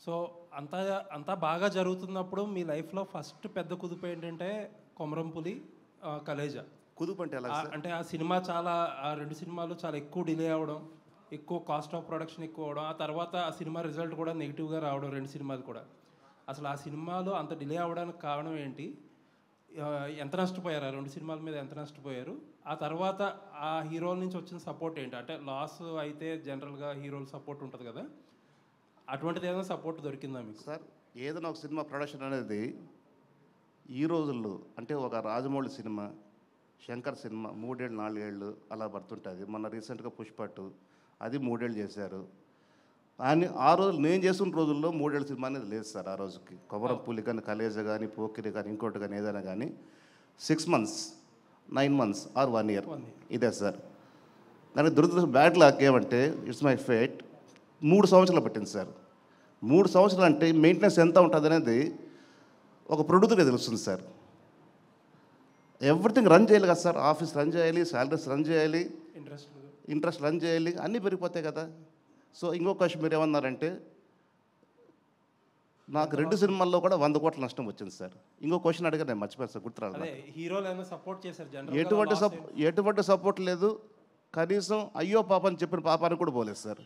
So అంతా అంతా బాగా జరుగుతున్నప్పుడు మీ లైఫ్లో ఫస్ట్ పెద్ద కుదుపు ఏంటంటే కొమరంపులి కలేజా. కుదుపు అంటే ఎలా సార్? అంటే ఆ సినిమా చాలా, ఆ 2 సినిమాలు చాలా ఎక్కువ డిలే అవ్వడం, ఎక్కువ కాస్ట్ ఆఫ్ ప్రొడక్షన్ ఎక్కువ అవడం, ఆ తర్వాత ఆ సినిమా రిజల్ట్ కూడా నెగిటివ్గా రావడం 2 సినిమాలు కూడా. అసలు ఆ సినిమాలు అంత డిలే అవ్వడానికి కారణం ఏంటి? ఎంత నష్టపోయారు? ఆ 2 సినిమాల మీద ఎంత నష్టపోయారు? ఆ తర్వాత ఆ హీరోల నుంచి వచ్చిన సపోర్ట్ ఏంటి? అంటే లాస్ అయితే జనరల్గా హీరోల సపోర్ట్ ఉంటుంది కదా, అటువంటిది ఏదైనా సపోర్ట్ దొరికిందా మీకు? సార్, ఏదైనా ఒక సినిమా ప్రొడక్షన్ అనేది ఈ రోజుల్లో అంటే ఒక రాజమౌళి సినిమా, శంకర్ సినిమా 3 ఏళ్ళు 4 ఏళ్ళు అలా పడుతుంటుంది. మొన్న రీసెంట్గా పుష్పట్టు అది 3 ఏళ్ళు చేశారు. కానీ ఆ రోజు నేను చేస్తున్న రోజుల్లో 3 ఏళ్ళ సినిమా అనేది లేదు సార్. ఆ రోజుకి కొమరంపులి కానీ, కలేజా కానీ, పోకిరి కానీ, ఇంకోటి కానీ ఏదైనా కానీ 6 months 9 months ఆర్ 1 year ఇదే సార్. కానీ దురదృష్టం బ్యాడ్ లక్ ఏమంటే ఇట్స్ మై ఫేట్ 3 సంవత్సరాలు పట్టింది సార్. 3 సంవత్సరాలు అంటే మెయింటెనెన్స్ ఎంత ఉంటుంది అనేది ఒక ప్రొడ్యూసర్గా తెలుస్తుంది సార్. ఎవ్రీథింగ్ రన్ చేయాలి కదా సార్. ఆఫీస్ రన్ చేయాలి, శాలరీస్ రన్ చేయాలి, ఇంట్రెస్ట్ రన్ చేయాలి, అన్నీ పెరిగిపోతాయి కదా. సో ఇంకో క్వశ్చన్ మీరు ఏమన్నారంటే నాకు 2 సినిమాల్లో కూడా 100 కోట్ల నష్టం వచ్చింది సార్. ఇంకో క్వశ్చన్ అడిగారు, నేను మర్చిపోయాను సార్, గుర్తురాదు. హీరోలు ఏమైనా సపోర్ట్ చేశారు? ఎటువంటి సపోర్ట్ లేదు. కనీసం అయ్యో పాప అని చెప్పిన పాపానికి కూడా పోలేదు సార్.